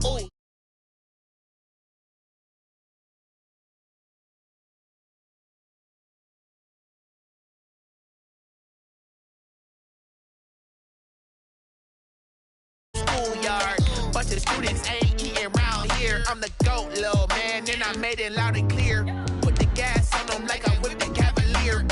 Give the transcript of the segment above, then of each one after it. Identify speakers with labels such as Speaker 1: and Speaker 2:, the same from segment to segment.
Speaker 1: Ooh. Schoolyard, but the students ain't eating round here. I'm the GOAT, little man, and I made it loud and clear. Put the gas on them like I whipped the Cavalier.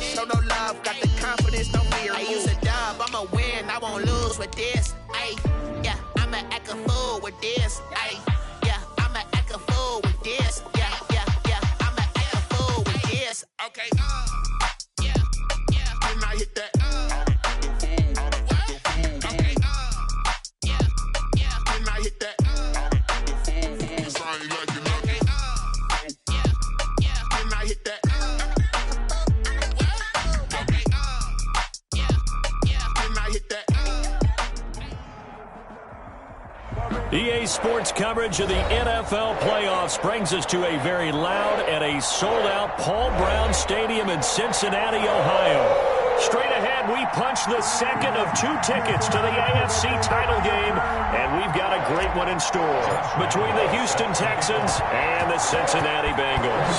Speaker 1: Show no love, got the confidence, no fear. I use a dub, I'ma win, I won't lose with this. Ay, yeah, I'ma act a fool with this. Ay, yeah, I'ma act a fool with this. Yeah, yeah, yeah, I'ma act a fool with this. Okay, yeah, yeah, and I hit that.
Speaker 2: EA Sports coverage of the NFL playoffs brings us to a very loud and a sold-out Paul Brown Stadium in Cincinnati, Ohio. Straight ahead, we punch the second of 2 tickets to the AFC title game, and we've got a great one in store between the Houston Texans and the Cincinnati Bengals.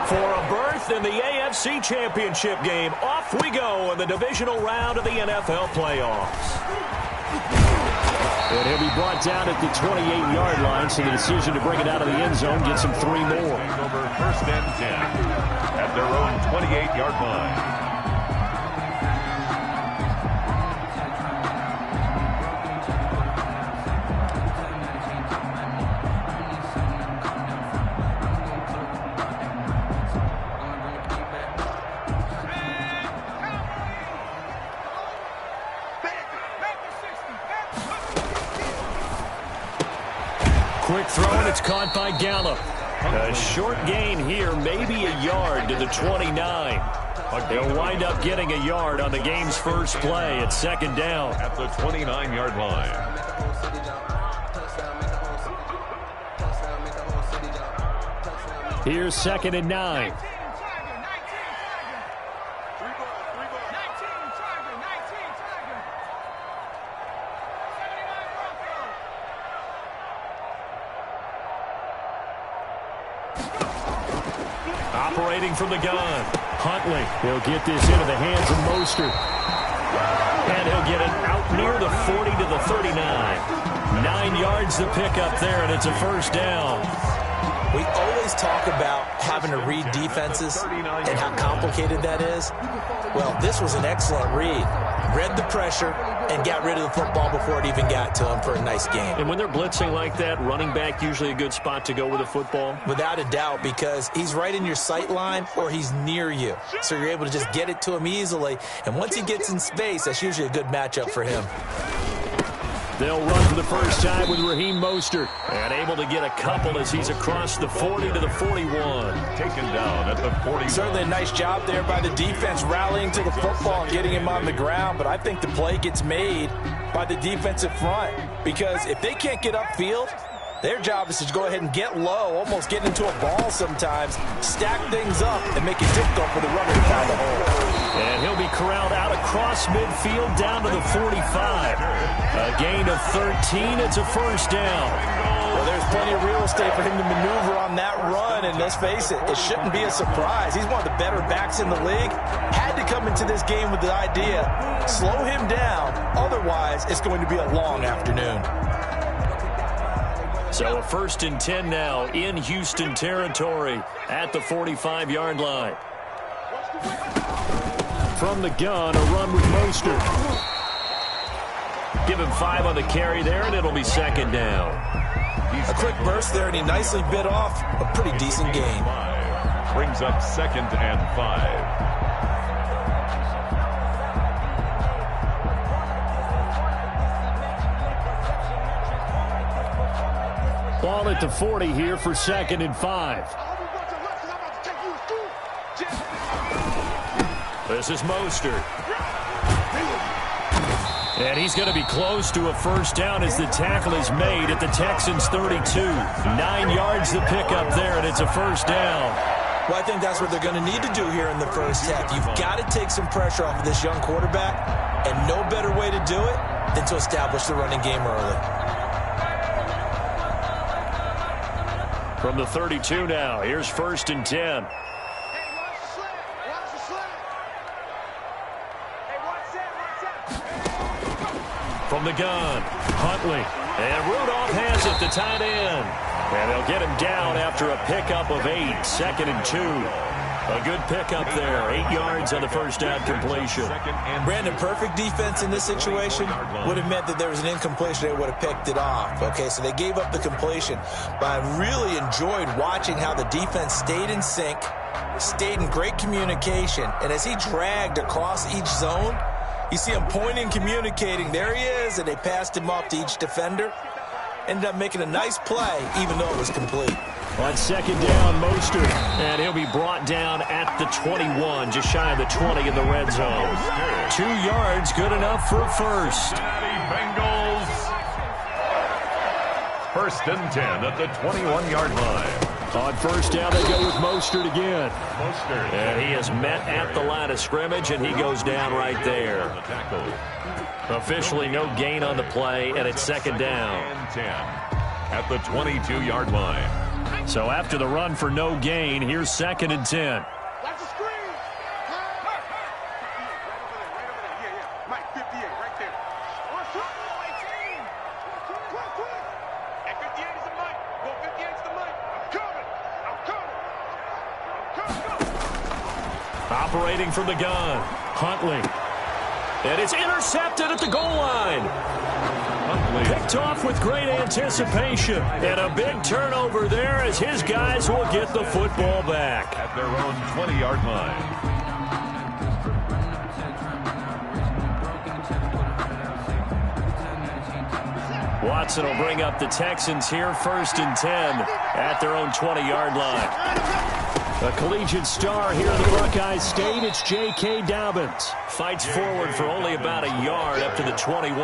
Speaker 2: For a berth in the AFC Championship game, off we go in the divisional round of the NFL playoffs. And he'll be brought down at the 28-yard line, so the decision to bring it out of the end zone gets him 3 more.
Speaker 3: Over 1st and 10 at their own 28-yard line.
Speaker 2: Quick throw, and it's caught by Gallup. A short gain here, maybe a yard to the 29. They'll wind up getting a yard on the game's first play at 2nd down.
Speaker 3: At the 29-yard line.
Speaker 2: Here's 2nd and 9. Operating from the gun. Huntley. He'll get this into the hands of Mostert. And he'll get it out near the 40 to the 39. 9 yards to pick up there, and it's a 1st down.
Speaker 4: We always talk about having to read defenses and how complicated that is. Well, this was an excellent read. Read the pressure and got rid of the football before it even got to him for a nice game.
Speaker 2: And when they're blitzing like that, running back usually a good spot to go with the football?
Speaker 4: Without a doubt, because he's right in your sight line or he's near you. So you're able to just get it to him easily. And once he gets in space, that's usually a good matchup for him.
Speaker 2: They'll run for the first time with Raheem Mostert. And able to get a couple as he's across the 40 to the 41.
Speaker 3: Taken down at the 40.
Speaker 4: Certainly a nice job there by the defense rallying to the football and getting him on the ground. But I think the play gets made by the defensive front. Because if they can't get upfield, their job is to go ahead and get low, almost get into a ball sometimes, stack things up, and make it difficult for the runner to find a hole.
Speaker 2: And he'll be corralled out across midfield down to the 45. A gain of 13. It's a 1st down.
Speaker 4: Well, there's plenty of real estate for him to maneuver on that run, and let's face it, it shouldn't be a surprise. He's one of the better backs in the league. Had to come into this game with the idea, slow him down, otherwise it's going to be a long afternoon.
Speaker 2: So a 1st and 10 now in Houston territory at the 45-yard line. From the gun, a run with Mostert. Give him 5 on the carry there, and it'll be 2nd down.
Speaker 4: A quick burst there, and he nicely bit off a pretty decent gain.
Speaker 3: Brings up 2nd and 5.
Speaker 2: Ball at the 40 here for 2nd and 5. This is Mostert. And he's going to be close to a 1st down as the tackle is made at the Texans' 32. 9 yards to pick up there, and it's a 1st down.
Speaker 4: Well, I think that's what they're going to need to do here in the first half. You've got to take some pressure off of this young quarterback, and no better way to do it than to establish the running game early.
Speaker 2: From the 32 now, here's 1st and 10. From the gun, Huntley. And Rudolph has it, the tight end. And they'll get him down after a pickup of 8, 2nd and 2. A good pickup there, 8 yards on the first down completion.
Speaker 4: Brandon, perfect defense in this situation would have meant that there was an incompletion. They would have picked it off. Okay, so they gave up the completion. But I really enjoyed watching how the defense stayed in sync, stayed in great communication. And as he dragged across each zone, you see him pointing, communicating. There he is, and they passed him off to each defender. Ended up making a nice play, even though it was complete.
Speaker 2: On 2nd down, Mostert, and he'll be brought down at the 21, just shy of the 20 in the red zone. 2 yards, good enough for a first.
Speaker 3: Bengals. 1st and 10 at the 21-yard line.
Speaker 2: On 1st down, they go with Mostert again.
Speaker 3: Mostert.
Speaker 2: And he is met at the line of scrimmage, and he goes down right there. Officially no gain on the play, and it's 2nd down.
Speaker 3: 10 at the 22-yard line.
Speaker 2: So after the run for no gain, here's 2nd and 10.
Speaker 5: Watch the screen. Mike, 58, right there. And 58 is the mic. Go 58 is the mic. I'm coming.
Speaker 2: Operating from the gun, Huntley. And it's intercepted at the goal line. Picked off with great anticipation. And a big turnover there as his guys will get the football back.
Speaker 3: At their own 20-yard line.
Speaker 2: Watson will bring up the Texans here, 1st and 10 at their own 20-yard line. A collegiate star here in the Buckeye State, it's J.K. Dobbins. Fights forward for only about a yard up to the 21.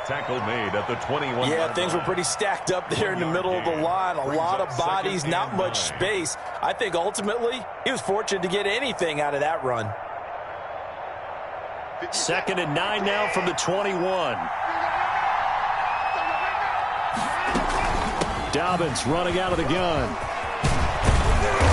Speaker 3: Tackle made at the 21.
Speaker 4: Yeah, things were pretty stacked up there in the middle of the line. A lot of bodies, not much space. I think ultimately he was fortunate to get anything out of that run.
Speaker 2: 2nd and 9 now from the 21. Dobbins running out of the gun.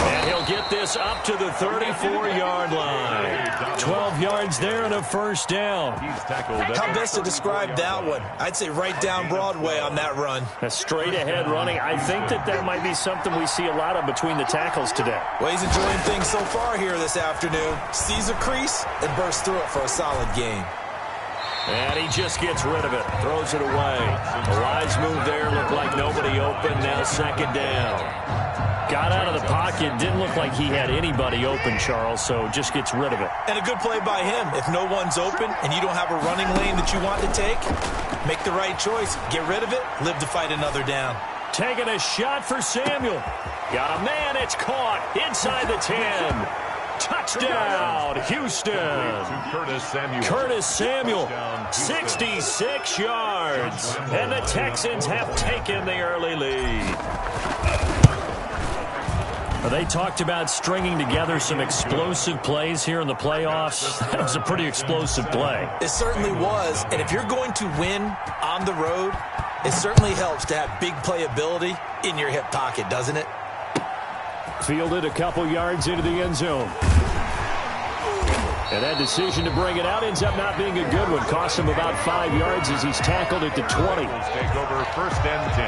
Speaker 2: And he'll get this up to the 34-yard line. 12 yards there and a 1st down.
Speaker 4: How best to describe that one? I'd say right down Broadway on that run.
Speaker 2: A straight-ahead running. I think that might be something we see a lot of between the tackles today.
Speaker 4: Well, he's enjoying things so far here this afternoon. Sees a crease and bursts through it for a solid gain.
Speaker 2: And he just gets rid of it, throws it away. A wise move there, looked like nobody open, now 2nd down. Got out of the pocket, didn't look like he had anybody open, Charles, so just gets rid of it.
Speaker 4: And a good play by him. If no one's open and you don't have a running lane that you want to take, make the right choice. Get rid of it, live to fight another down.
Speaker 2: Taking a shot for Samuel. Got a man, it's caught inside the 10. Touchdown, Houston. Curtis Samuel, 66 yards. And the Texans have taken the early lead. They talked about stringing together some explosive plays here in the playoffs. That was a pretty explosive play.
Speaker 4: It certainly was. And if you're going to win on the road, it certainly helps to have big playability in your hip pocket, doesn't it?
Speaker 2: Fielded a couple yards into the end zone. And that decision to bring it out ends up not being a good one. Cost him about 5 yards as he's tackled at the 20.
Speaker 3: Take over 1st and 10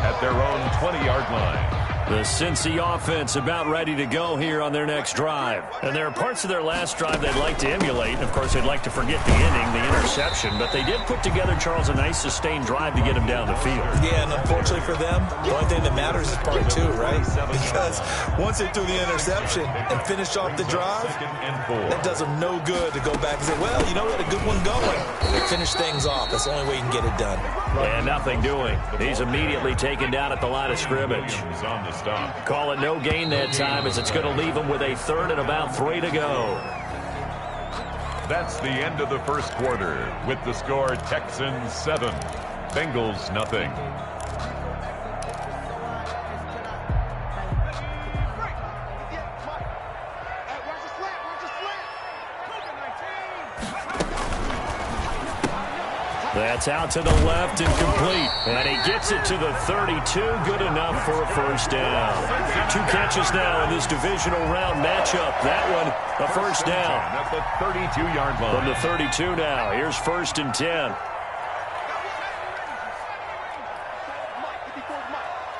Speaker 3: at their own 20-yard line.
Speaker 2: The Cincy offense about ready to go here on their next drive. And there are parts of their last drive they'd like to emulate. And, of course, they'd like to forget the inning, the interception. But they did put together, Charles, a nice sustained drive to get him down the field.
Speaker 4: Yeah, and unfortunately for them, the only thing that matters is part 2, right? Because once they threw the interception and finished off the drive, that does them no good to go back and say, well, you know what, a good one going. Finish things off. That's the only way you can get it done.
Speaker 2: And nothing doing. He's immediately taken down at the line of scrimmage. Call it no gain that time as it's going to leave him with a 3rd and about 3 to go.
Speaker 3: That's the end of the first quarter with the score Texans 7, Bengals nothing.
Speaker 2: That's out to the left and complete. And he gets it to the 32. Good enough for a first down. 2 catches now in this divisional round matchup. That one, a first down.
Speaker 3: At the 32-yard line.
Speaker 2: From the 32 now. Here's 1st and 10.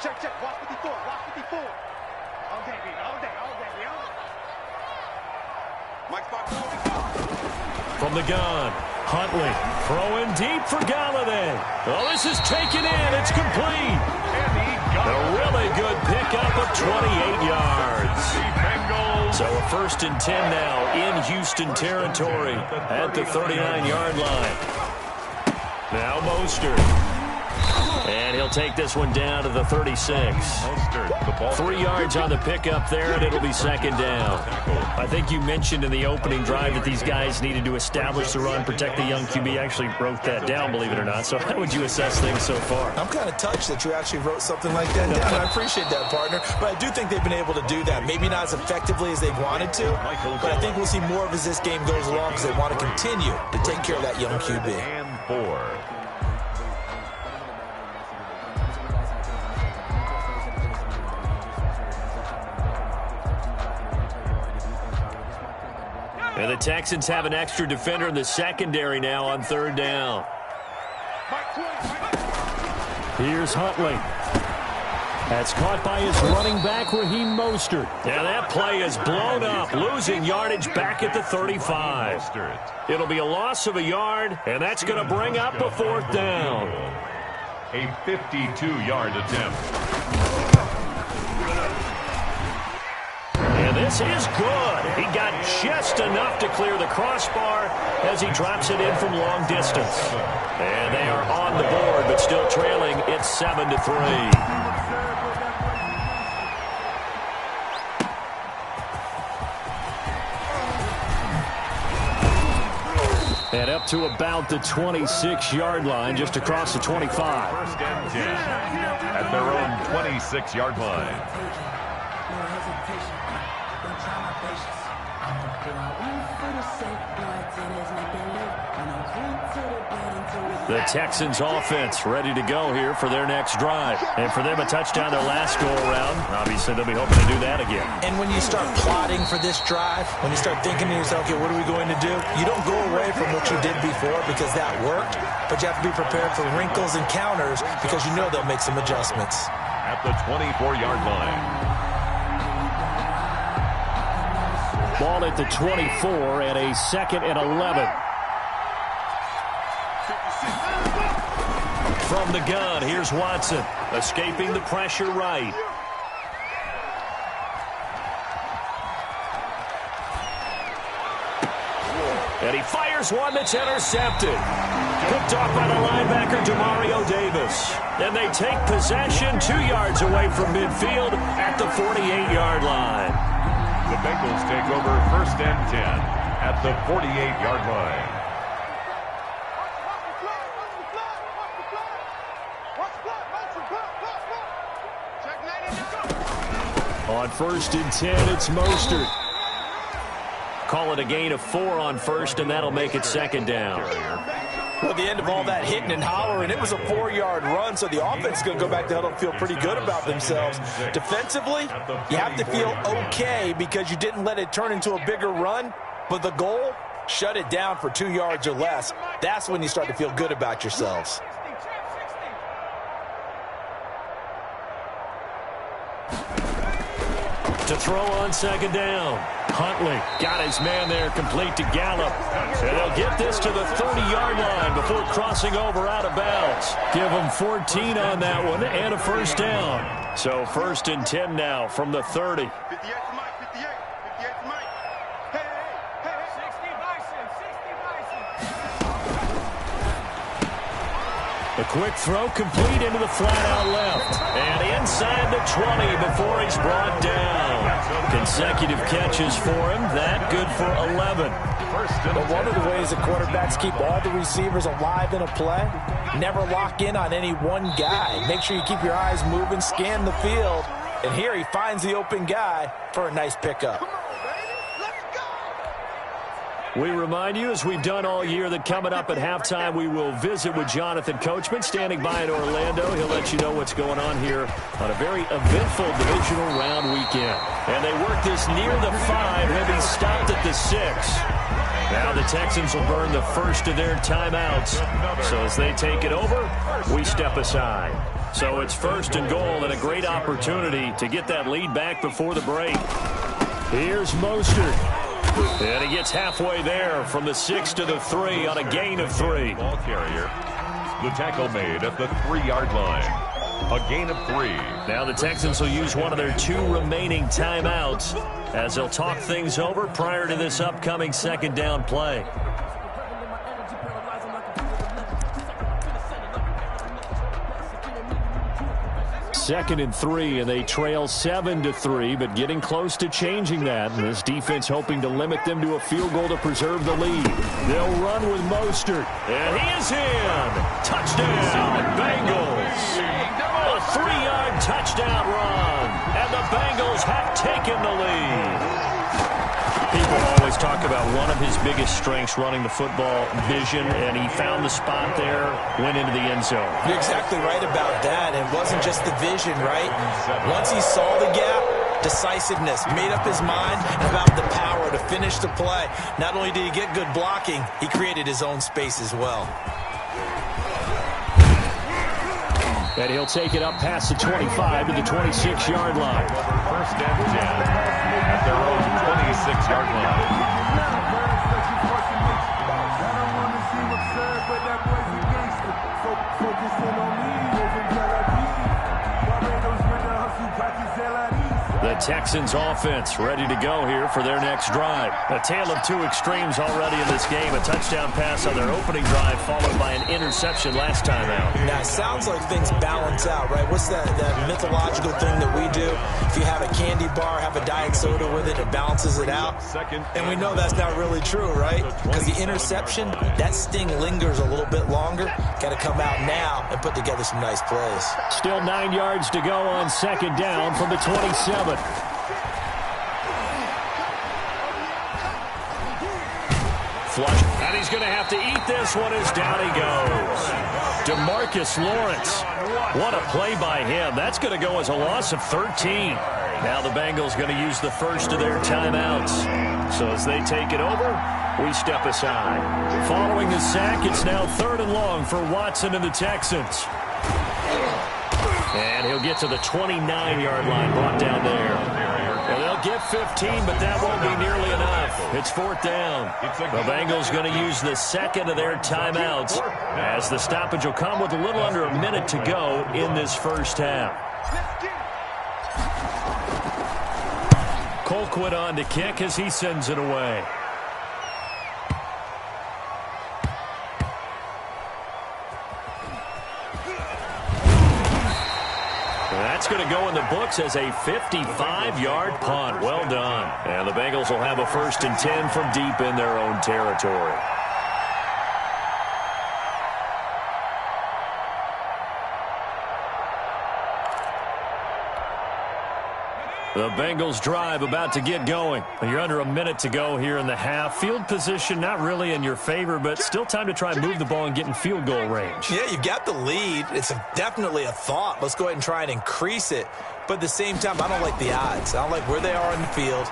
Speaker 5: Check. Watch 54. Watch 54. All day, baby. All day. Mike Fox.
Speaker 2: From the gun, Huntley throwing deep for Galladay. Oh, this is taken in. It's complete. A really good pickup of 28 yards. So a 1st and 10 now in Houston territory at the 39-yard line. Now Mostert. And he'll take this one down to the 36. 3 yards on the pickup there, and it'll be 2nd down. I think you mentioned in the opening drive that these guys needed to establish the run, protect the young QB. I actually wrote that down, believe it or not. So how would you assess things so far?
Speaker 4: I'm kind of touched that you actually wrote something like that down. I appreciate that, partner. But I do think they've been able to do that. Maybe not as effectively as they've wanted to, but I think we'll see more of as this game goes along because they want to continue to take care of that young QB.
Speaker 3: And 4.
Speaker 2: And the Texans have an extra defender in the secondary now on 3rd down. Here's Huntley. That's caught by his running back, Raheem Mostert. And that play is blown up, losing yardage back at the 35. It'll be a loss of a yard, and that's going to bring up a 4th down.
Speaker 3: A 52-yard attempt.
Speaker 2: And this is good. He got just enough to clear the crossbar as he drops it in from long distance. And they are on the board, but still trailing. It's 7-3. And up to about the 26-yard line, just across the 25.
Speaker 3: 1st and 10 at their own 26-yard line.
Speaker 2: The Texans offense ready to go here for their next drive. And for them, a touchdown their last go-around. Obviously, they'll be hoping to do that again.
Speaker 4: And when you start plotting for this drive, when you start thinking to yourself, okay, what are we going to do? You don't go away from what you did before because that worked, but you have to be prepared for wrinkles and counters because you know they'll make some adjustments.
Speaker 3: At the 24-yard line.
Speaker 2: Ball at the 24 and a 2nd and 11. From the gun, here's Watson, escaping the pressure right. And he fires one that's intercepted. Picked off by the linebacker, Demario Davis. And they take possession 2 yards away from midfield at the 48-yard line.
Speaker 3: The Bengals take over 1st and 10 at the 48-yard line.
Speaker 2: On 1st and 10, it's Mostert. Call it a gain of 4 on 1st, and that'll make it 2nd down.
Speaker 4: Well, at the end of all that hitting and hollering, it was a 4-yard run, so the offense is going to go back to huddle and feel pretty good about themselves. Defensively, you have to feel okay because you didn't let it turn into a bigger run, but the goal, shut it down for 2 yards or less. That's when you start to feel good about yourselves.
Speaker 2: To throw on 2nd down. Huntley got his man there complete to Gallup. And they'll get this to the 30-yard line before crossing over out of bounds. Give them 14 on that one and a 1st down. So 1st and 10 now from the 30.
Speaker 5: 58 to Mike, 58 to Mike. Hey, 60 Bison, 60 Bison.
Speaker 2: A quick throw complete into the flat out left. And inside the 20 before he's brought down. Consecutive catches for him. That good for 11.
Speaker 4: But one of the ways that quarterbacks keep all the receivers alive in a play, never lock in on any one guy. Make sure you keep your eyes moving, scan the field. And here he finds the open guy for a nice pickup.
Speaker 2: We remind you, as we've done all year, that coming up at halftime, we will visit with Jonathan Coachman, standing by in Orlando. He'll let you know what's going on here on a very eventful divisional round weekend. And they work this near the 5. He'll be stopped at the 6. Now the Texans will burn the first of their timeouts. So as they take it over, we step aside. So it's 1st and goal, and a great opportunity to get that lead back before the break. Here's Mostert. And he gets halfway there from the 6 to the 3 on a gain of 3.
Speaker 3: Ball carrier. The tackle made at the 3-yard line. A gain of 3.
Speaker 2: Now the Texans will use one of their 2 remaining timeouts as they'll talk things over prior to this upcoming 2nd down play. 2nd and 3, and they trail 7-3, but getting close to changing that. And this defense hoping to limit them to a field goal to preserve the lead. They'll run with Mostert, and he is in. Touchdown, Bengals. A 3-yard touchdown run, and the Bengals have taken the lead. People always talk about one of his biggest strengths running the football, vision, and he found the spot there, went into the end zone.
Speaker 4: You're exactly right about that. It wasn't just the vision, right? Once he saw the gap, decisiveness, made up his mind about the power to finish the play. Not only did he get good blocking, he created his own space as well.
Speaker 2: And he'll take it up past the 25 to the 26-yard line.
Speaker 3: 1st and 10 at their own 26-yard line.
Speaker 2: The Texans offense ready to go here for their next drive. A tale of 2 extremes already in this game. A touchdown pass on their opening drive followed by an interception last time out.
Speaker 4: Now, it sounds like things balance out, right? What's that mythological thing that we do? If you have a candy bar, have a diet soda with it, it balances it out. And we know that's not really true, right? Because the interception, that sting lingers a little bit longer. Got to come out now and put together some nice plays.
Speaker 2: Still 9 yards to go on 2nd down from the 27. Flush, and he's going to have to eat this one as down he goes. DeMarcus Lawrence, what a play by him. That's going to go as a loss of 13. Now the Bengals going to use the first of their timeouts. So as they take it over, we step aside. Following the sack, it's now 3rd and long for Watson and the Texans. And he'll get to the 29-yard line, brought down there. And they'll get 15, but that won't be nearly enough. It's 4th down. The Bengals going to use the 2nd of their timeouts as the stoppage will come with a little under a minute to go in this first half. Colquitt on to kick as he sends it away. That's going to go in the books as a 55-yard punt. Well done. And the Bengals will have a 1st and 10 from deep in their own territory. The Bengals drive about to get going. You're under a minute to go here in the half. Field position not really in your favor, but still time to try and move the ball and get in field goal range.
Speaker 4: Yeah, you've got the lead. It's definitely a thought. Let's go ahead and try and increase it. But at the same time, I don't like the odds. I don't like where they are in the field.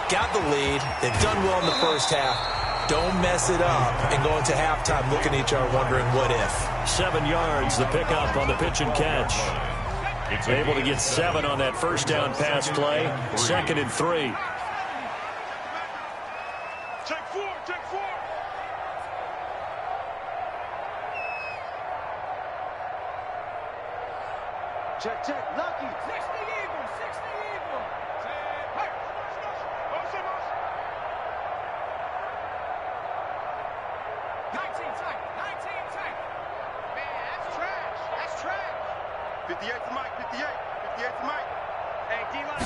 Speaker 4: Got the lead. They've done well in the first half. Don't mess it up and go into halftime looking at each other wondering what if. 7 yards, the pickup on the pitch and catch.
Speaker 2: Able to get 7 on that first down pass play. 2nd and 3.
Speaker 5: Check 4, check 4. Check. Lucky. 60 Eagles. Hey. 19 tank. Man, that's trash. 58 to Mike, 58 to Mike. Hey, D-line.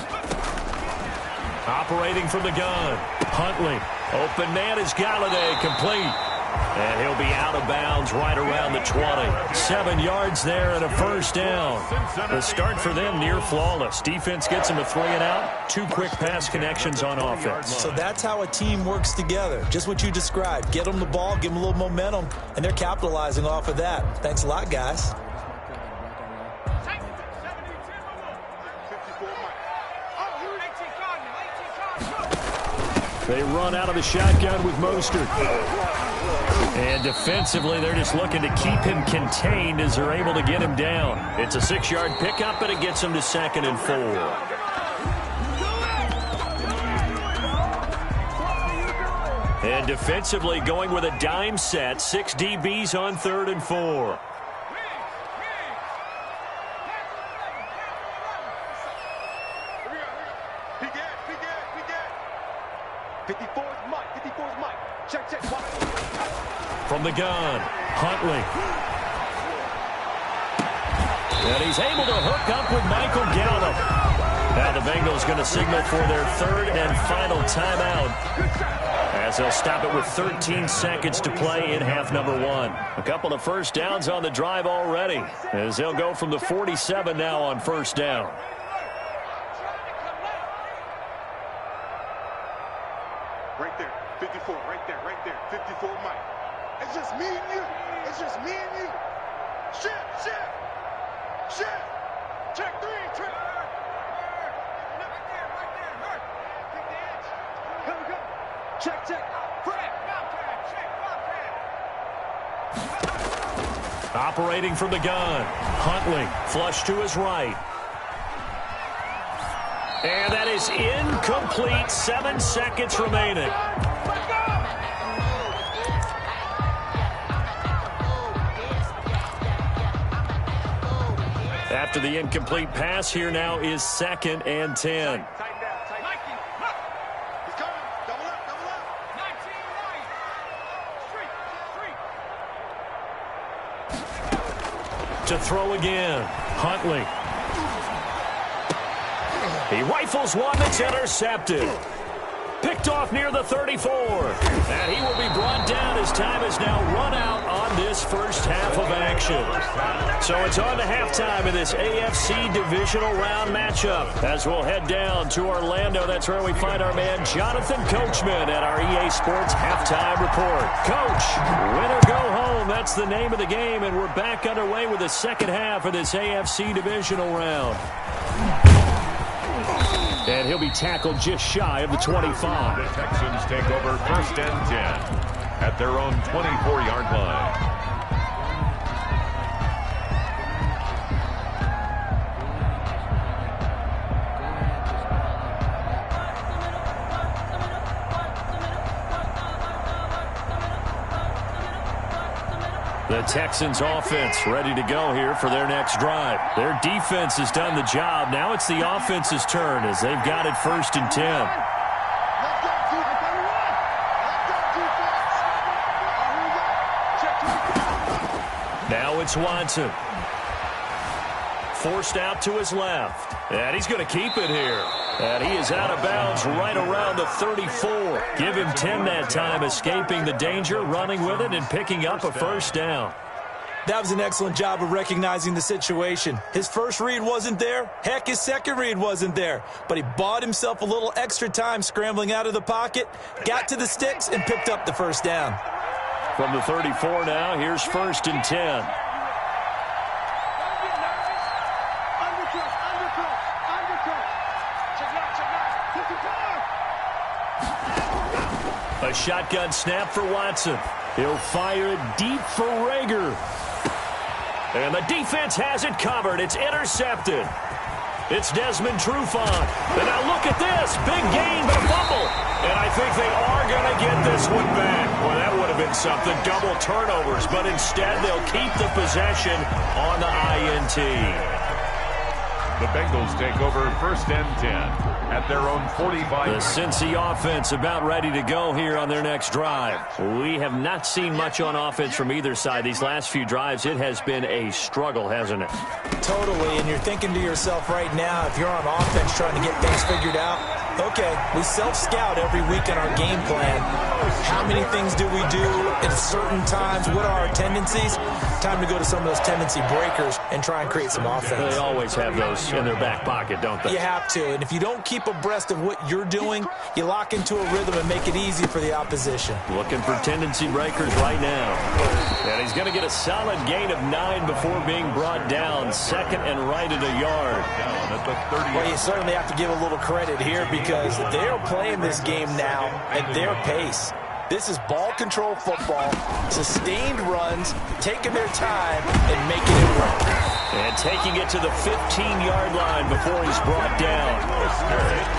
Speaker 2: Operating from the gun. Huntley. Open man is Galladay. Complete. And he'll be out of bounds right around the 20. 7 yards there and a first down. The start for them near flawless. Defense gets them a 3 and out. 2 quick pass connections on offense.
Speaker 4: So that's how a team works together. Just what you described. Get them the ball, give them a little momentum, and they're capitalizing off of that. Thanks a lot, guys.
Speaker 2: They run out of the shotgun with Mostert. And defensively, they're just looking to keep him contained as they're able to get him down. It's a 6-yard pickup, but it gets him to 2nd and 4. And defensively, going with a dime set, 6 DBs on 3rd and 4. From the gun, Huntley. And he's able to hook up with Michael Gallup. Now the Bengals going to signal for their 3rd and final timeout, as they'll stop it with 13 seconds to play in half number 1. A couple of first downs on the drive already, as they'll go from the 47 now on first down.
Speaker 5: Right there, 54, right there, 54, Mike. It's just me and you. It's just me and you. Shift. Check 3, check. Here we go. Check.
Speaker 2: Operating from the gun, Huntley, flush to his right. And that is incomplete. 7 seconds remaining. After the incomplete pass, here now is 2nd and 10. To throw again, Huntley. He rifles one that's intercepted. Picked off near the 34. And he will be brought down as time is now run out on this first half of action. So it's on to halftime in this AFC divisional round matchup. As we'll head down to Orlando, that's where we find our man Jonathan Coachman at our EA Sports Halftime Report. Coach, win or go home, that's the name of the game, and we're back underway with the second half of this AFC divisional round. And he'll be tackled just shy of the 25.
Speaker 3: The Texans take over 1st and 10 at their own 24-yard line.
Speaker 2: The Texans offense ready to go here for their next drive. Their defense has done the job. Now it's the offense's turn as they've got it 1st and 10. Now it's Watson. Forced out to his left. And he's going to keep it here. And he is out of bounds right around the 34. Give him 10 that time, escaping the danger, running with it, and picking up a first down.
Speaker 4: That was an excellent job of recognizing the situation. His first read wasn't there. Heck, his second read wasn't there. But he bought himself a little extra time scrambling out of the pocket, got to the sticks, and picked up the first down.
Speaker 2: From the 34 now, here's 1st and 10. A shotgun snap for Watson. He'll fire it deep for Rager. And the defense has it covered. It's intercepted. It's Desmond Trufant. And now look at this. Big gain, but a fumble. And I think they are going to get this one back. Well, that would have been something. Double turnovers. But instead, they'll keep the possession on the INT.
Speaker 3: The Bengals take over 1st and 10 at their own 45.
Speaker 2: The Cincy offense about ready to go here on their next drive. We have not seen much on offense from either side. These last few drives, it has been a struggle, hasn't it?
Speaker 4: Totally, and you're thinking to yourself right now, if you're on offense trying to get things figured out, okay, we self-scout every week in our game plan. how many things do we do at certain times, what are our tendencies, time to go to some of those tendency breakers and try and create some offense.
Speaker 2: They always have those in their back pocket, don't they?
Speaker 4: You have to, and if you don't keep abreast of what you're doing, you lock into a rhythm and make it easy for the opposition.
Speaker 2: Looking for tendency breakers right now. And he's going to get a solid gain of 9 before being brought down. Second and right at a yard.
Speaker 3: Down at the 30.
Speaker 4: Well, you certainly have to give a little credit here because they're playing this game now at their pace. This is ball control football, sustained runs, taking their time and making it work.
Speaker 2: And taking it to the 15-yard line before he's brought down.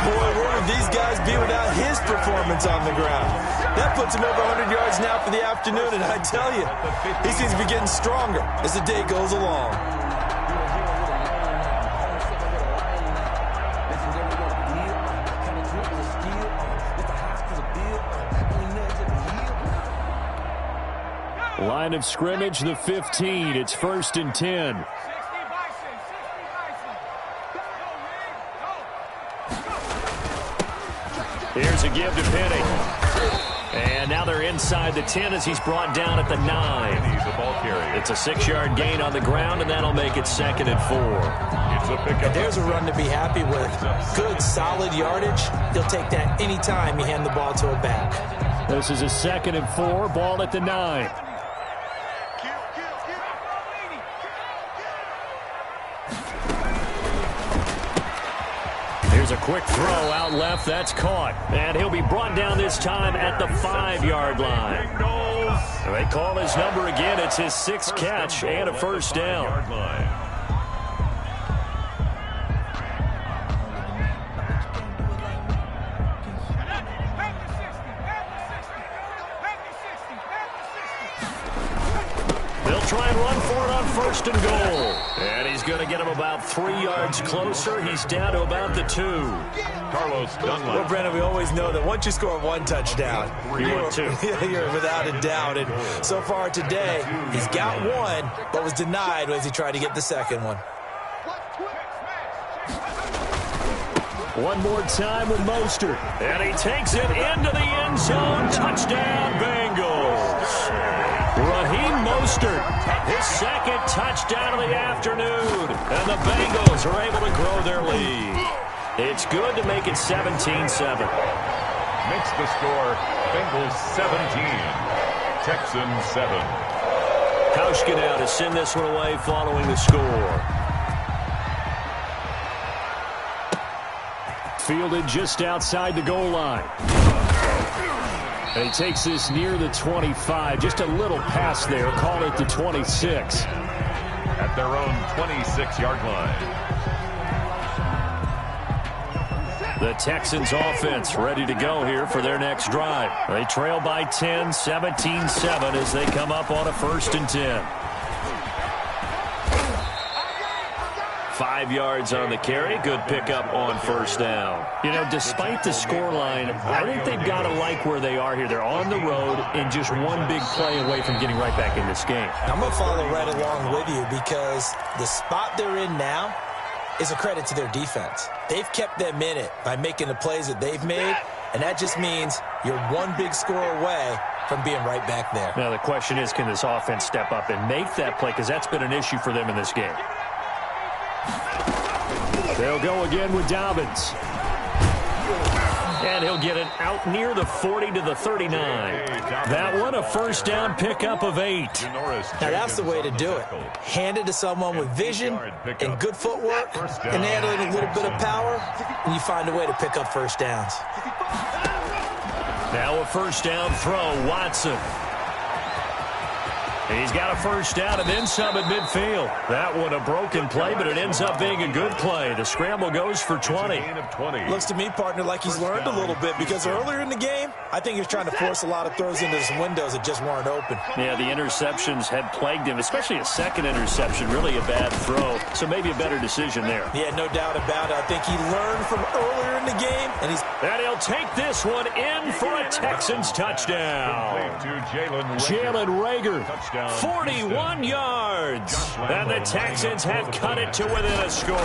Speaker 4: Boy, where would these guys be without his performance on the ground? That puts him over 100 yards now for the afternoon, and I tell you, he seems to be getting stronger as the day goes along.
Speaker 2: Line of scrimmage, the 15. It's 1st and 10. Here's a give to Penny. And now they're inside the 10 as he's brought down at the 9. It's a 6-yard gain on the ground, and that'll make it 2nd and 4.
Speaker 3: It's a pickup.
Speaker 4: There's a run to be happy with. Good, solid yardage. He'll take that anytime you hand the ball to a back.
Speaker 2: This is a 2nd and 4, ball at the 9. Here's a quick throw out left. That's caught. And he'll be brought down this time at the 5-yard line. They call his number again. It's his 6th catch and a first down. Try and run for it on 1st and goal. And he's going to get him about 3 yards closer. He's down to about the 2.
Speaker 3: Carlos Dunlap.
Speaker 4: Well, Brandon, we always know that once you score 1 touchdown, you're without a doubt. And so far today, he's got 1, but was denied as he tried to get the 2nd one.
Speaker 2: One more time with Mostert. And he takes it into the end zone. Touchdown, Bengals. Raheem Mostert, his 2nd touchdown of the afternoon. And the Bengals are able to grow their lead. It's good to make it 17-7.
Speaker 3: Makes the score Bengals 17, Texans 7.
Speaker 2: Hauschka now to send this one away following the score. Fielded just outside the goal line. And he takes this near the 25. Just a little pass there. Call it the 26.
Speaker 3: At their own 26-yard line.
Speaker 2: The Texans offense ready to go here for their next drive. They trail by 10, 17-7 as they come up on a 1st and 10. 5 yards on the carry. Good pickup on 1st down. You know, despite the scoreline, I think they've got to like where they are here. They're on the road and just one big play away from getting right back in this game.
Speaker 4: I'm going to follow right along with you because the spot they're in now is a credit to their defense. They've kept them in it by making the plays that they've made, and that just means you're one big score away from being right back there.
Speaker 2: Now, the question is, can this offense step up and make that play? Because that's been an issue for them in this game. They'll go again with Dobbins. And he'll get it out near the 40 to the 39. That one a 1st down pickup of 8.
Speaker 4: Now that's the way to do it. Hand it to someone with vision and good footwork and handling a little bit of power, and you find a way to pick up 1st downs.
Speaker 2: Now a 1st down throw, Watson. He's got a 1st down and then some at midfield. That one a broken play, but it ends up being a good play. The scramble goes for 20.
Speaker 4: Looks to me, partner, like he's learned a little bit because earlier in the game, I think he was trying to force a lot of throws into some windows that just weren't open.
Speaker 2: Yeah, the interceptions had plagued him, especially a 2nd interception, really a bad throw. So maybe a better decision there.
Speaker 4: Yeah, no doubt about it. I think he learned from earlier in the game, and
Speaker 2: he'll take this one in for a Texans touchdown. Jalen Reagor. 41 yards. And the Texans have cut it to within a score.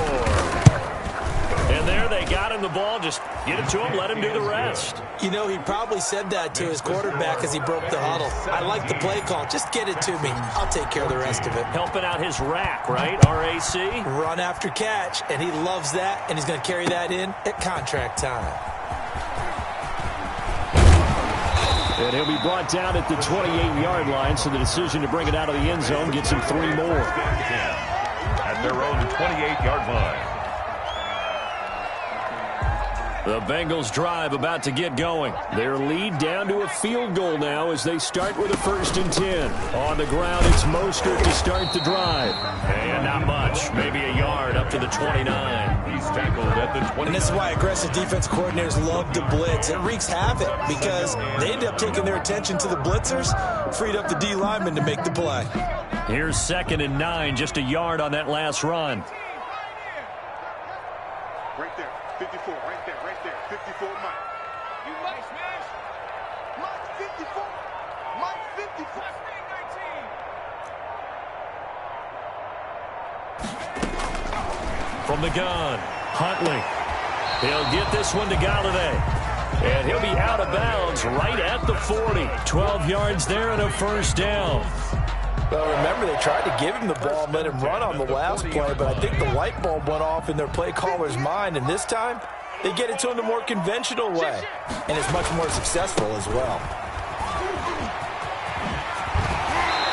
Speaker 2: And there they got him the ball. Just get it to him, let him do the rest.
Speaker 4: You know, he probably said that to his quarterback as he broke the huddle. I like the play call. Just get it to me. I'll take care of the rest of it.
Speaker 2: Helping out his rack, right? RAC?
Speaker 4: Run after catch, and he loves that, and he's going to carry that in at contract time.
Speaker 2: And he'll be brought down at the 28-yard line, so the decision to bring it out of the end zone gets him 3 more.
Speaker 3: At their own 28-yard line.
Speaker 2: The Bengals drive about to get going. Their lead down to a field goal now as they start with a 1st and 10. On the ground, it's Mostert to start the drive. And not much, maybe a yard up to the 29.
Speaker 3: He's tackled at the 29.
Speaker 4: And this is why aggressive defense coordinators love to blitz. It wreaks havoc because they end up taking their attention to the blitzers, freed up the D lineman to make the play.
Speaker 2: Here's 2nd and 9, just a yard on that last run.
Speaker 5: Right there, 54, right there, 54, Mike. You Mike smash. Mike 54. Mike 54. 19.
Speaker 2: From the gun, Huntley. He'll get this one to Galladay. And he'll be out of bounds right at the 40. 12 yards there and a 1st down.
Speaker 4: Well, remember, they tried to give him the ball and let him run on the last play, but I think the light bulb went off in their play caller's mind, and this time they get it to him the more conventional way, and it's much more successful as well.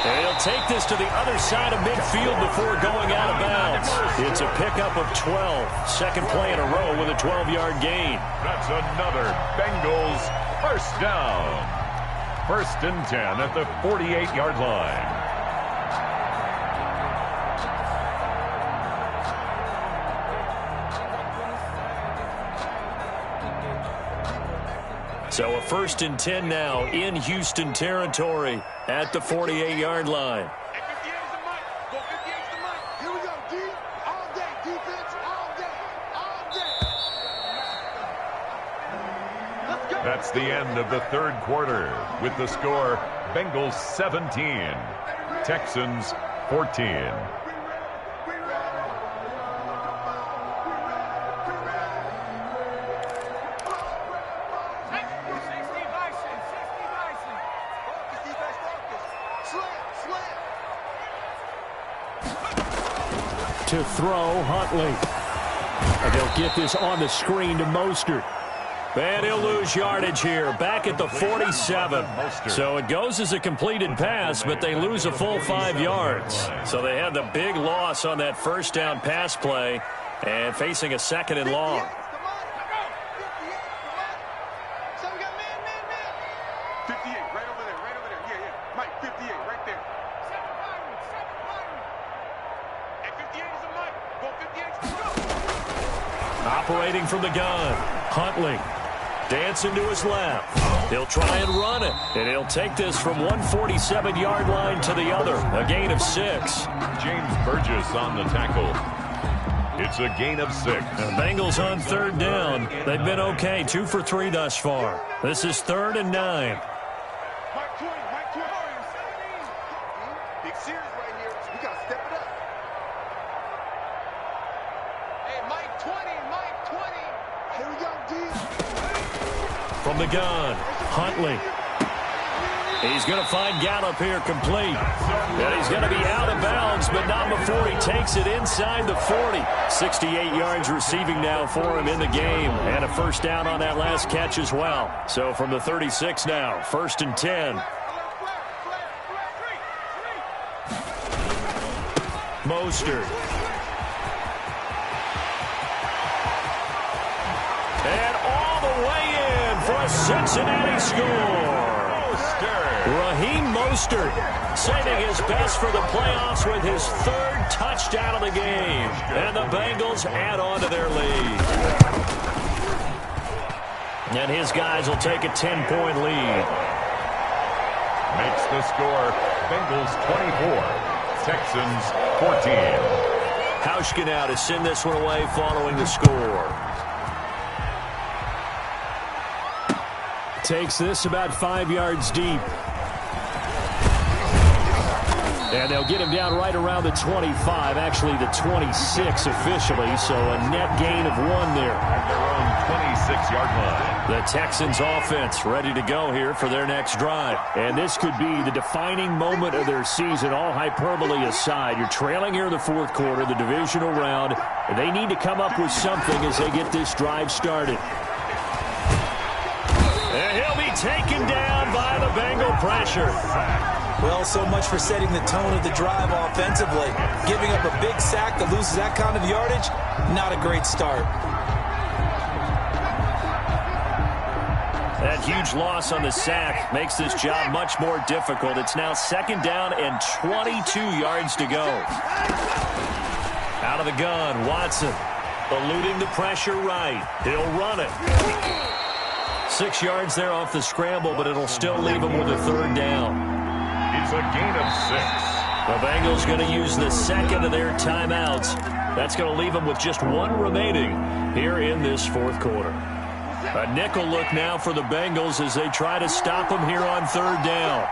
Speaker 2: And he'll take this to the other side of midfield before going out of bounds. It's a pickup of 12. Second play in a row with a 12-yard gain.
Speaker 3: That's another Bengals 1st down. 1st and 10 at the 48-yard line.
Speaker 2: So a 1st and 10 now in Houston territory at the 48-yard line.
Speaker 5: And 58 is the Mike. Go 58 is the Mike. Here we go, D. All day, defense, all day, all day. Let's go.
Speaker 3: That's the end of the 3rd quarter with the score Bengals 17, Texans 14.
Speaker 2: To throw, Huntley. And they'll get this on the screen to Mostert. And he'll lose yardage here, back at the 47. So it goes as a completed pass, but they lose a full 5 yards. So they had the big loss on that 1st down pass play and facing a 2nd and long.
Speaker 5: 58, right over there, right over there. Yeah, yeah. Mike, 58, right there. And 58 is the Mike. Go 58 is the go.
Speaker 2: Operating from the gun, Huntley. Dancing to his left. He'll try and run it. And he'll take this from 147-yard line to the other. A gain of 6.
Speaker 3: James Burgess on the tackle. It's a gain of 6.
Speaker 2: The Bengals on 3rd down. They've been okay, 2 for 3 thus far. This is 3rd and 9.
Speaker 5: Mike 20, Mike 20. Big series right here. We got to step it up. Hey, Mike 20, Mike 20. Here we go, D.
Speaker 2: From the gun, Huntley. He's going to find Gallup here complete. And he's going to be out of bounds, but not before he takes it inside the 40. 68 yards receiving now for him in the game. And a 1st down on that last catch as well. So from the 36 now, 1st and 10. Mostert. And all the way in for a Cincinnati score. Raheem Mostert saving his best for the playoffs with his 3rd touchdown of the game. And the Bengals add on to their lead. And his guys will take a 10-point lead.
Speaker 3: Makes the score Bengals 24, Texans 14.
Speaker 2: Hauschka now to send this one away following the score. Takes this about 5 yards deep. And they'll get him down right around the 25, actually the 26 officially, so a net gain of 1 there.
Speaker 3: At their own 26-yard line.
Speaker 2: The Texans offense ready to go here for their next drive. And this could be the defining moment of their season, all hyperbole aside. You're trailing here in the fourth quarter, the divisional round, and they need to come up with something as they get this drive started. And he'll be taken down by the Bengal pressure.
Speaker 4: Well, so much for setting the tone of the drive offensively. Giving up a big sack that loses that kind of yardage, not a great start.
Speaker 2: That huge loss on the sack makes this job much more difficult. It's now 2nd down and 22 yards to go. Out of the gun, Watson eluding the pressure right. He'll run it. 6 yards there off the scramble, but it'll still leave him with a 3rd down.
Speaker 3: It's a gain of 6.
Speaker 2: The Bengals going to use the second of their timeouts. That's going to leave them with just 1 remaining here in this fourth quarter. A nickel look now for the Bengals as they try to stop them here on 3rd down.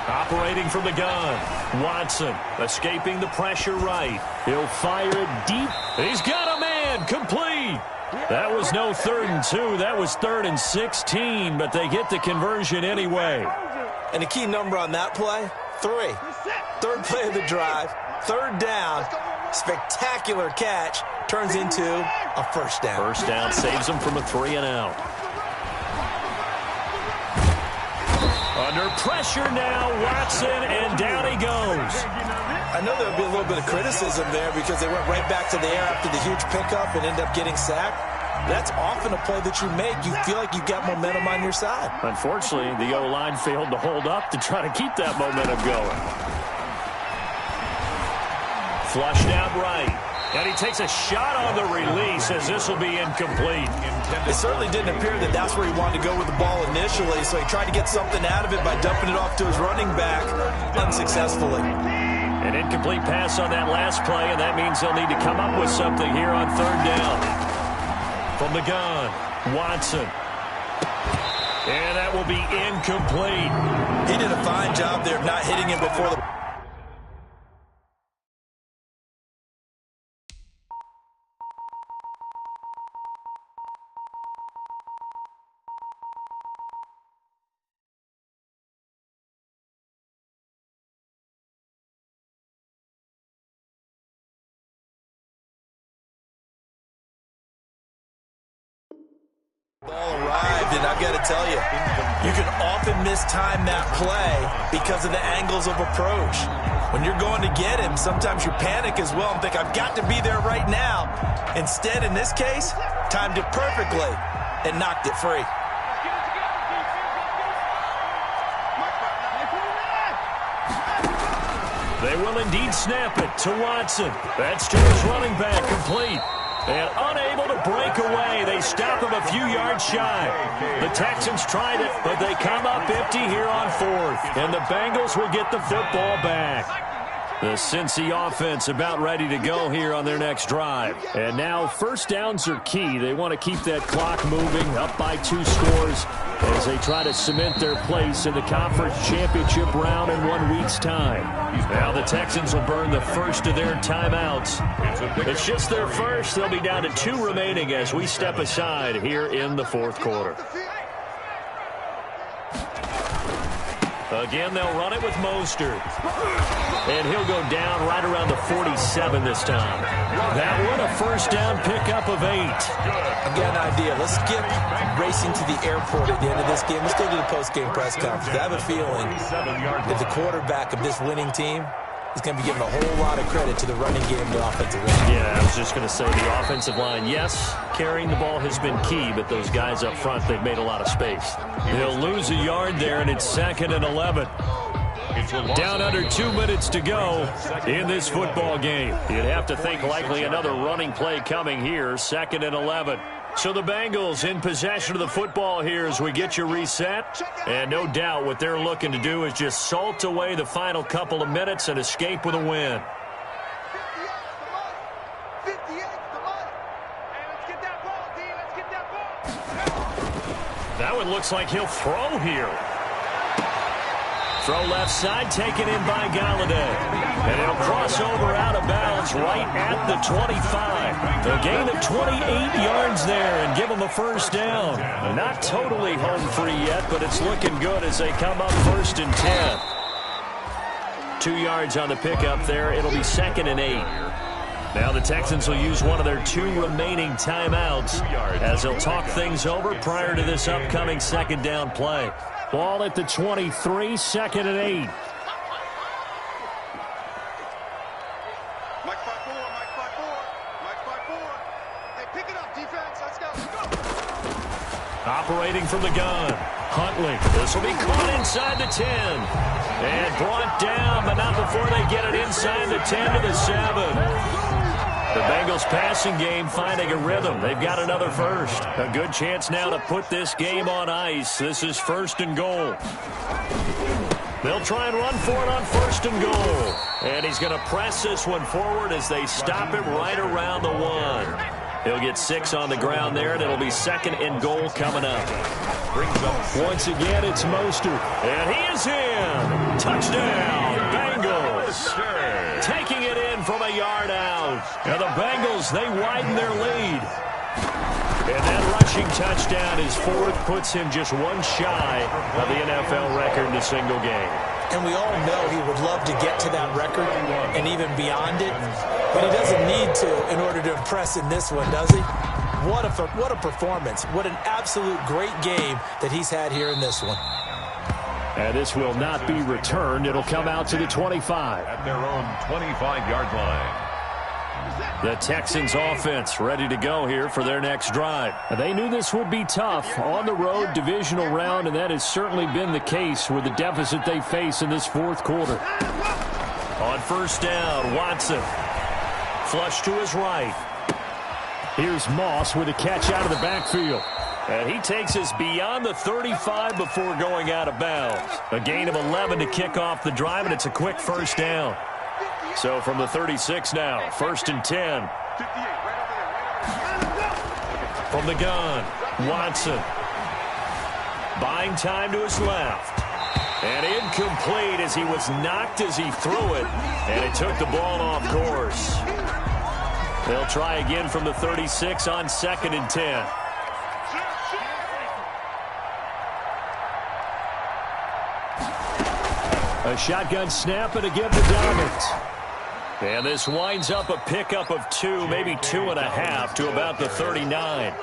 Speaker 2: Operating from the gun, Watson escaping the pressure right. He'll fire it deep. He's got a man, complete. That was no 3rd and 2. That was 3rd and 16, but they get the conversion anyway.
Speaker 4: And the key number on that play, 3. 3rd play of the drive, 3rd down, spectacular catch, turns into a 1st down.
Speaker 2: 1st down saves them from a 3-and-out. Under pressure now, Watson, and down he goes.
Speaker 4: I know there'll be a little bit of criticism there because they went right back to the air after the huge pickup and ended up getting sacked. That's often a play that you make. You feel like you've got momentum on your side.
Speaker 2: Unfortunately, the O-line failed to hold up to try to keep that momentum going. Flushed out right. And he takes a shot on the release as this will be incomplete.
Speaker 4: It certainly didn't appear that that's where he wanted to go with the ball initially, so he tried to get something out of it by dumping it off to his running back unsuccessfully.
Speaker 2: An incomplete pass on that last play, and that means they'll need to come up with something here on 3rd down. From the gun, Watson. And that will be incomplete.
Speaker 4: He did a fine job there of not hitting him before the... ball arrived, and I've got to tell you, you can often mistime that play because of the angles of approach. When you're going to get him, sometimes you panic as well and think, I've got to be there right now. Instead, in this case, timed it perfectly and knocked it free.
Speaker 2: They will indeed snap it to Watson. That's to his running back, complete. And unable to break away. They stop him a few yards shy. The Texans tried it, but they come up empty here on 4th. And the Bengals will get the football back. The Cincy offense about ready to go here on their next drive. And now 1st downs are key. They want to keep that clock moving, up by 2 scores as they try to cement their place in the conference championship round in 1 week's time. Now the Texans will burn the first of their timeouts. It's just their first. They'll be down to 2 remaining as we step aside here in the fourth quarter. Again, they'll run it with Mostert. And he'll go down right around the 47 this time. That one, a 1st down pickup of 8.
Speaker 4: I've got an idea. Let's skip racing to the airport at the end of this game. Let's go to the post-game press conference. I have a feeling that the quarterback of this winning team is going to be giving a whole lot of credit to the running game and the offensive line.
Speaker 2: Yeah, I was just going to say the offensive line, yes, carrying the ball has been key, but those guys up front, they've made a lot of space. They'll lose a yard there, and it's 2nd and 11. Down under 2 minutes to go in this football game. You'd have to think likely another running play coming here, 2nd and 11. So the Bengals in possession of the football here as we get you reset. And no doubt what they're looking to do is just salt away the final couple of minutes and escape with a win.
Speaker 5: 58, come on. Hey, let's get that ball, D. Let's get that ball.
Speaker 2: That one looks like he'll throw here. Throw left side, taken in by Galladay. And he'll cross over out of bounds right at the 25. A gain of 28 yards there and give them a first down. Not totally home free yet, but it's looking good as they come up 1st and 10. 2 yards on the pickup there. It'll be 2nd and 8. Now the Texans will use one of their 2 remaining timeouts as they'll talk things over prior to this upcoming 2nd down play. Ball at the 23, 2nd and 8.
Speaker 5: Mike 5-4, Mike 5-4, Mike 5-4. Hey, pick it up, defense. Let's go.
Speaker 2: Operating from the gun. Huntley. This will be caught inside the 10. And brought down, but not before they get it inside the 10 to the 7. The Bengals passing game finding a rhythm. They've got another first. A good chance now to put this game on ice. This is 1st and goal. They'll try and run for it on 1st and goal. And he's going to press this one forward as they stop him right around the 1. He'll get 6 on the ground there, and it'll be 2nd and goal coming up. Once again, it's Mostert. And he is in. Touchdown, Bengals. Taking it in from a yard out. And the Bengals, they widen their lead. And that rushing touchdown is 4th, puts him just 1 shy of the NFL record in a single game.
Speaker 4: And we all know he would love to get to that record and even beyond it. But he doesn't need to in order to impress in this one, does he? What a performance. What an absolute great game that he's had here in this one.
Speaker 2: And this will not be returned. It'll come out to the 25.
Speaker 3: At their own 25-yard line.
Speaker 2: The Texans offense ready to go here for their next drive. They knew this would be tough on the road divisional round, and that has certainly been the case with the deficit they face in this 4th quarter. On 1st down, Watson. Flush to his right. Here's Moss with a catch out of the backfield. And he takes us beyond the 35 before going out of bounds. A gain of 11 to kick off the drive, and it's a quick 1st down. So from the 36 now, 1st and 10. From the gun, Watson. Buying time to his left. And incomplete as he was knocked as he threw it. And it took the ball off course. They'll try again from the 36 on 2nd and 10. A shotgun snap and again to Dobbins. And this winds up a pickup of 2, maybe 2.5 to about the 39.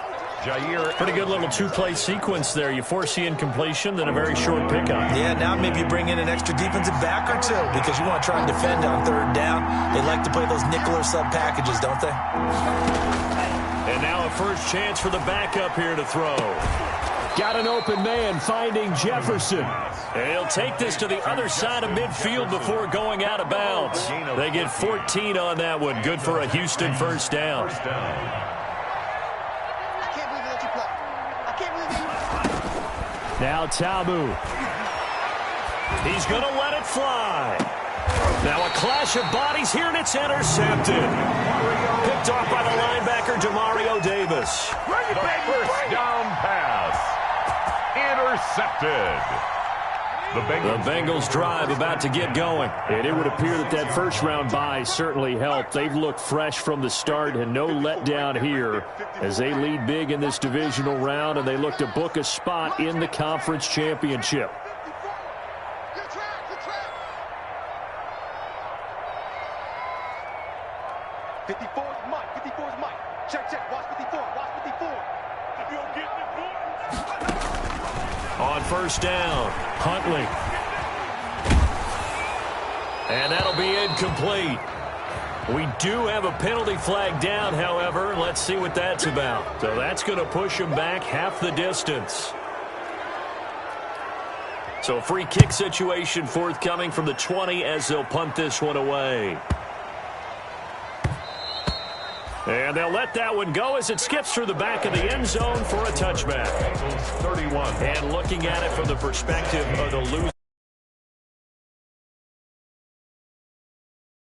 Speaker 2: Pretty good little 2-play sequence there. You force the incompletion, then a very short pickup.
Speaker 4: Yeah, now maybe you bring in an extra defensive back or 2 because you want to try and defend on 3rd down. They like to play those nickel or sub packages, don't they?
Speaker 2: And now a first chance for the backup here to throw. Got an open man finding Jefferson. And he'll take this to the other side of midfield before going out of bounds. They get 14 on that one. Good for a Houston 1st down. Now Tabu. He's going to let it fly. Now a clash of bodies here, and it's intercepted. Picked off by the linebacker, Demario Davis.
Speaker 3: The first down pass. Intercepted.
Speaker 2: The Bengals drive about to get going. And it would appear that that first-round bye certainly helped. They've looked fresh from the start and no letdown here as they lead big in this divisional round, and they look to book a spot in the conference championship. On 1st down, Huntley. And that'll be incomplete. We do have a penalty flag down, however. Let's see what that's about. So that's going to push him back half the distance. So free kick situation forthcoming from the 20 as they'll punt this one away. And they'll let that one go as it skips through the back of the end zone for a touchback.
Speaker 3: 31.
Speaker 2: And looking at it from the perspective of the loser.